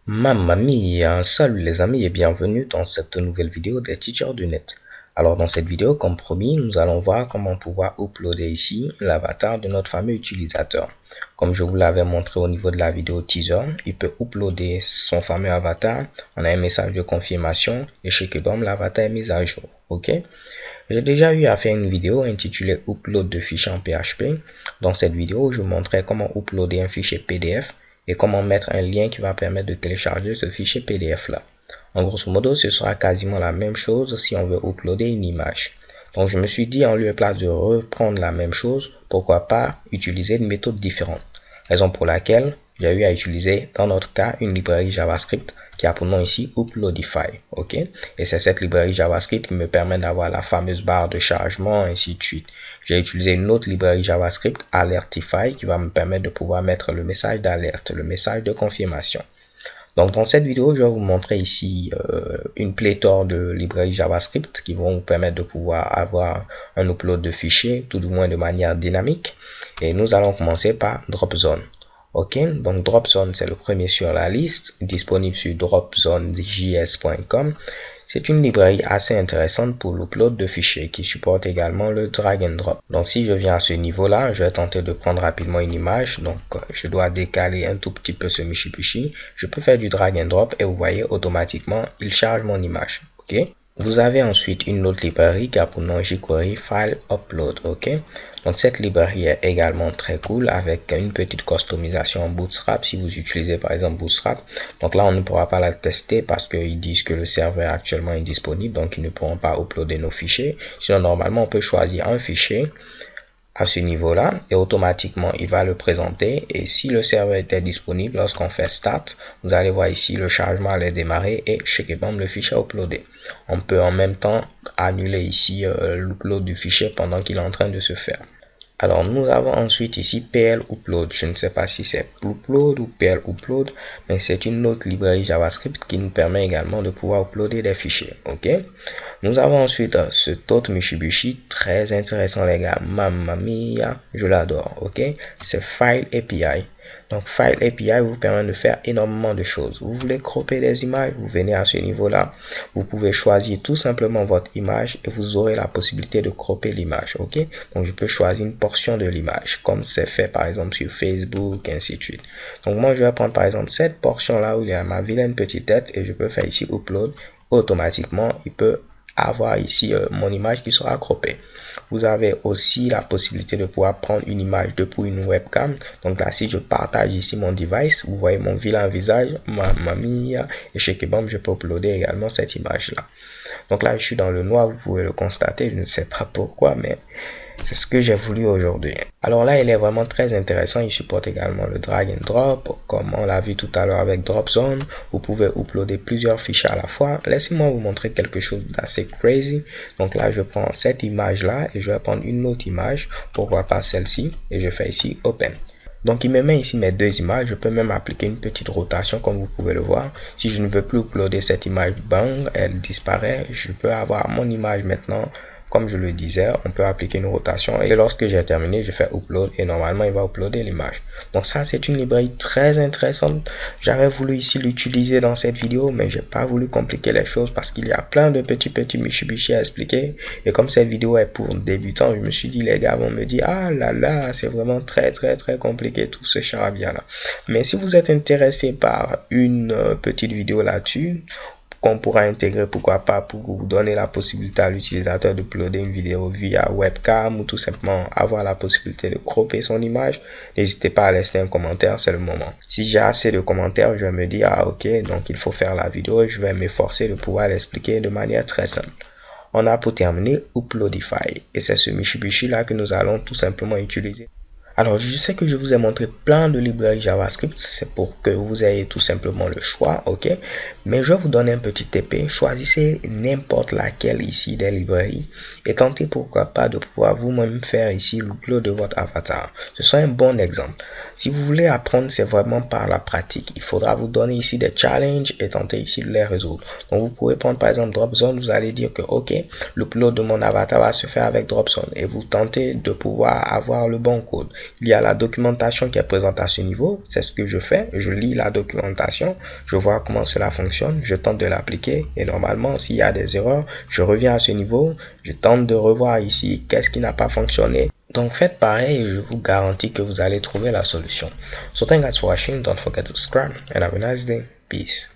Mamma mia, salut les amis et bienvenue dans cette nouvelle vidéo des Teachers du Net. Alors dans cette vidéo, comme promis, nous allons voir comment pouvoir uploader ici l'avatar de notre fameux utilisateur. Comme je vous l'avais montré au niveau de la vidéo teaser, il peut uploader son fameux avatar. On a un message de confirmation et chez Kebom, l'avatar est mis à jour. Ok? J'ai déjà eu à faire une vidéo intitulée Upload de fichiers en PHP. Dans cette vidéo, je montrais comment uploader un fichier PDF et comment mettre un lien qui va permettre de télécharger ce fichier PDF là. En grosso modo, ce sera quasiment la même chose si on veut uploader une image. Donc je me suis dit, en lieu et place de reprendre la même chose, pourquoi pas utiliser une méthode différente. Raison pour laquelle j'ai eu à utiliser dans notre cas une librairie JavaScript qui a pour nom ici Uploadify. Ok, et c'est cette librairie JavaScript qui me permet d'avoir la fameuse barre de chargement, ainsi de suite. J'ai utilisé une autre librairie JavaScript, Alertify, qui va me permettre de pouvoir mettre le message d'alerte, le message de confirmation. Donc dans cette vidéo, je vais vous montrer ici une pléthore de librairies JavaScript qui vont vous permettre de pouvoir avoir un upload de fichiers, tout du moins de manière dynamique. Et nous allons commencer par Dropzone. Ok, donc Dropzone c'est le premier sur la liste, disponible sur dropzonejs.com. C'est une librairie assez intéressante pour l'upload de fichiers qui supporte également le drag and drop. Donc si je viens à ce niveau-là, je vais tenter de prendre rapidement une image. Donc je dois décaler un tout petit peu ce Mitsubishi. Je peux faire du drag and drop et vous voyez automatiquement il charge mon image. Ok. Vous avez ensuite une autre librairie qui a pour nom jQuery File Upload. Ok. Donc cette librairie est également très cool avec une petite customisation en Bootstrap si vous utilisez par exemple Bootstrap. Donc là on ne pourra pas la tester parce qu'ils disent que le serveur actuellement est disponible, donc ils ne pourront pas uploader nos fichiers. Sinon normalement on peut choisir un fichier à ce niveau-là et automatiquement il va le présenter, et si le serveur était disponible lorsqu'on fait start, vous allez voir ici le chargement allait démarrer et chez Kebom le fichier uploadé. On peut en même temps annuler ici l'upload du fichier pendant qu'il est en train de se faire. Alors nous avons ensuite ici PL Upload. Je ne sais pas si c'est Upload ou PL Upload, mais c'est une autre librairie JavaScript qui nous permet également de pouvoir uploader des fichiers. Ok. Nous avons ensuite cet autre Mitsubishi très intéressant les gars. Mamma mia, je l'adore. Ok. C'est File API. Donc File API vous permet de faire énormément de choses. Vous voulez cropper des images, vous venez à ce niveau-là. Vous pouvez choisir tout simplement votre image et vous aurez la possibilité de cropper l'image. Ok. Donc je peux choisir une portion de l'image comme c'est fait par exemple sur Facebook, ainsi de suite. Donc moi je vais prendre par exemple cette portion là où il y a ma vilaine petite tête et je peux faire ici Upload. Automatiquement il peut avoir ici mon image qui sera croppée. Vous avez aussi la possibilité de pouvoir prendre une image depuis une webcam. Donc là, si je partage ici mon device, vous voyez mon vilain visage, mamma mia, et chez Kebom, je peux uploader également cette image là. Donc là, je suis dans le noir, vous pouvez le constater, je ne sais pas pourquoi, mais c'est ce que j'ai voulu aujourd'hui. Alors là, il est vraiment très intéressant. Il supporte également le drag and drop, comme on l'a vu tout à l'heure avec Dropzone. Vous pouvez uploader plusieurs fichiers à la fois. Laissez-moi vous montrer quelque chose d'assez crazy. Donc là, je prends cette image-là et je vais prendre une autre image. Pourquoi pas celle-ci? Et je fais ici Open. Donc il me met ici mes deux images. Je peux même appliquer une petite rotation comme vous pouvez le voir. Si je ne veux plus uploader cette image, bang, elle disparaît. Je peux avoir mon image maintenant. Comme je le disais, on peut appliquer une rotation et lorsque j'ai terminé, je fais upload et normalement il va uploader l'image. Donc ça, c'est une librairie très intéressante. J'avais voulu ici l'utiliser dans cette vidéo, mais j'ai pas voulu compliquer les choses parce qu'il y a plein de petits Mitsubishi à expliquer. Et comme cette vidéo est pour débutants, je me suis dit les gars vont me dire ah là là, c'est vraiment très compliqué tout ce charabia là. Mais si vous êtes intéressé par une petite vidéo là-dessus, qu'on pourra intégrer, pourquoi pas, pour vous donner la possibilité à l'utilisateur de uploader une vidéo via webcam ou tout simplement avoir la possibilité de cropper son image, n'hésitez pas à laisser un commentaire, c'est le moment. Si j'ai assez de commentaires, je vais me dire, ah ok, donc il faut faire la vidéo et je vais m'efforcer de pouvoir l'expliquer de manière très simple. On a pour terminer Uploadify et c'est ce Mitsubishi là que nous allons tout simplement utiliser. Alors, je sais que je vous ai montré plein de librairies JavaScript, c'est pour que vous ayez tout simplement le choix, ok? Mais je vais vous donner un petit TP, choisissez n'importe laquelle ici des librairies et tentez pourquoi pas de pouvoir vous-même faire ici l'upload de votre avatar. Ce sera un bon exemple. Si vous voulez apprendre, c'est vraiment par la pratique. Il faudra vous donner ici des challenges et tenter ici de les résoudre. Donc, vous pouvez prendre par exemple Dropzone, vous allez dire que, ok, l'upload de mon avatar va se faire avec Dropzone et vous tentez de pouvoir avoir le bon code. Il y a la documentation qui est présente à ce niveau. C'est ce que je fais. Je lis la documentation, je vois comment cela fonctionne, je tente de l'appliquer et normalement, s'il y a des erreurs, je reviens à ce niveau, je tente de revoir ici qu'est-ce qui n'a pas fonctionné. Donc faites pareil et je vous garantis que vous allez trouver la solution. So thanks guys for watching. Don't forget to subscribe and have a nice day. Peace.